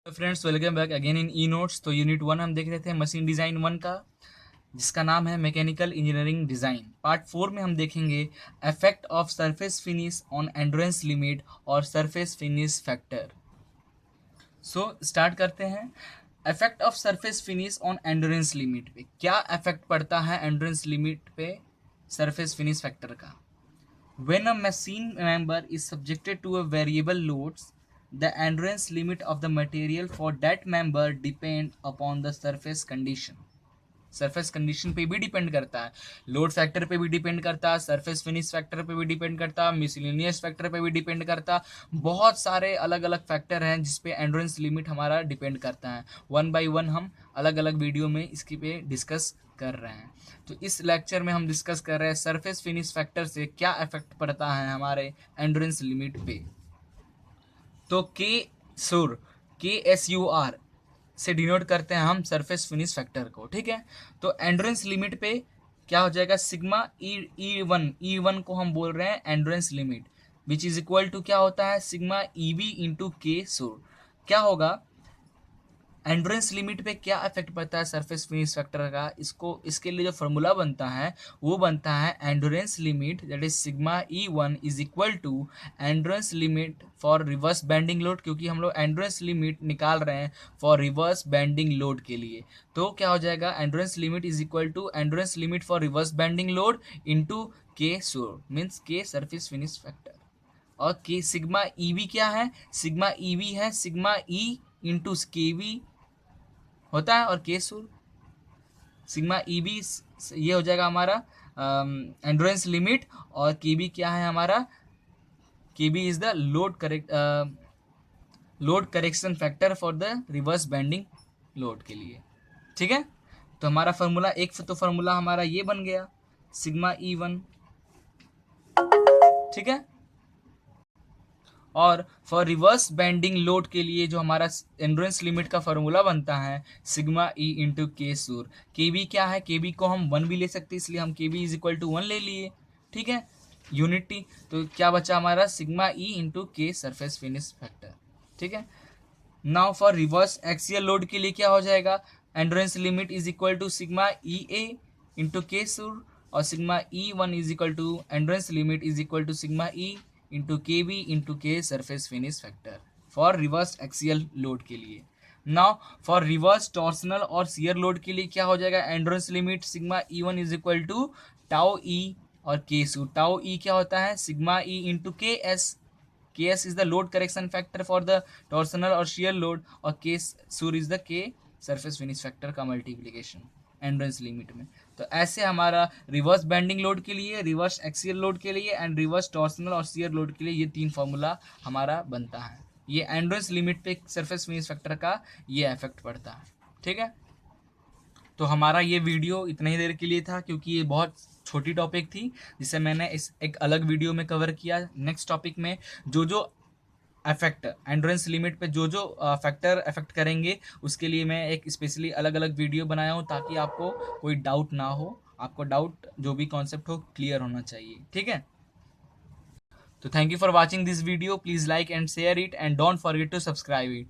Friends, welcome back again in e notes. तो unit 1 हम देख रहे थे मशीन डिज़ाइन 1 का, जिसका नाम है मैकेनिकल इंजीनियरिंग डिज़ाइन। पार्ट 4 में हम देखेंगे effect of surface finish on endurance limit और surface finish factor. So start करते हैं। Effect of surface finish on endurance limit पे क्या इफेक्ट पड़ता है एंड्योरेंस लिमिट पे सरफेस फिनिश फैक्टर का। When a machine member is subjected to a variable loads, the endurance limit of the material for that member depend upon the surface condition. Surface condition पे भी depend करता है, load factor पे भी depend करता है, surface finish factor पे भी डिपेंड करता है, मिसलेनियस फैक्टर पे भी डिपेंड करता है। बहुत सारे अलग अलग फैक्टर हैं जिसपे एंड्योरेंस लिमिट हमारा डिपेंड करता है। वन बाय वन हम अलग अलग वीडियो में इसके पे डिस्कस कर रहे हैं। तो इस लेक्चर में हम डिस्कस कर रहे हैं सरफेस फिनिश फैक्टर से क्या इफेक्ट पड़ता है हमारे एंड्योरेंस लिमिट पे। तो KSUR से डिनोट करते हैं हम सरफेस फिनिश फैक्टर को, ठीक है। तो एंड्योरेंस लिमिट पे क्या हो जाएगा, सिग्मा ई वन को हम बोल रहे हैं endurance limit, which is equal to क्या होता है, सिग्मा EB इंटू के सूर। क्या होगा, एंड्योरेंस लिमिट पे क्या इफेक्ट पड़ता है सरफेस फिनिश फैक्टर का, इसके लिए जो फॉर्मूला बनता है वो बनता है endurance limit that is sigma E1 is equal to endurance limit for reverse bending load, क्योंकि हम लोग एंड्योरेंस लिमिट निकाल रहे हैं फॉर रिवर्स बेंडिंग लोड के लिए। तो क्या हो जाएगा, endurance limit is equal to endurance limit for reverse bending load into K सोर मीन्स के सरफेस फिनिश फैक्टर। और के सिग्मा EB क्या है, सिग्मा EB है सिग्मा E इंटू KB होता है, और के सूर सिग्मा EB ये हो जाएगा हमारा एंड्योरेंस लिमिट, और KB क्या है हमारा, KB is the load correction factor for the reverse bending load के लिए, ठीक है। तो हमारा फार्मूला तो फार्मूला हमारा ये बन गया सिग्मा E1, ठीक है। और फॉर रिवर्स बेंडिंग लोड के लिए जो हमारा एंड्योरेंस लिमिट का फॉर्मूला बनता है सिग्मा E इंटू के सूर। KB क्या है, KB को हम 1 भी ले सकते हैं, इसलिए हम KB इज इक्वल टू 1 ले लिए, ठीक है, यूनिटी। तो क्या बचा हमारा, sigma E into K surface finish factor, ठीक है। Now for reverse axial load के लिए क्या हो जाएगा, endurance limit is equal to sigma EA into K सूर, और sigma E1 is equal to endurance limit is equal to sigma E into KB into K surface finish factor for reverse axial load के लिए। Now for reverse torsional और shear load के लिए क्या हो जाएगा, endurance limit sigma E1 is equal to tau E और K सू। टाउ E क्या होता है, sigma E into KS is the load correction factor for the torsional और शियर लोड, और के सूर is the K surface finish factor का multiplication endurance limit में। तो ऐसे हमारा रिवर्स बेंडिंग लोड के लिए, रिवर्स एक्सियल लोड के लिए एंड रिवर्स टॉर्सनल और शियर लोड के लिए ये 3 फॉर्मूला हमारा बनता है। ये एंड्योरेंस लिमिट पे सरफेस फिनिश फैक्टर का ये इफेक्ट पड़ता है, ठीक है। तो हमारा ये वीडियो इतनी ही देर के लिए था, क्योंकि ये बहुत छोटी टॉपिक थी जिसे मैंने इस एक अलग वीडियो में कवर किया। नेक्स्ट टॉपिक में जो जो इफेक्ट एंड्योरेंस लिमिट पे जो जो फैक्टर इफेक्ट करेंगे उसके लिए मैं एक स्पेशली अलग अलग वीडियो बनाया हूँ, ताकि आपको कोई डाउट ना हो, आपको डाउट जो भी कॉन्सेप्ट हो क्लियर होना चाहिए, ठीक है। तो thank you for watching this video, please like and share it and don't forget to subscribe it.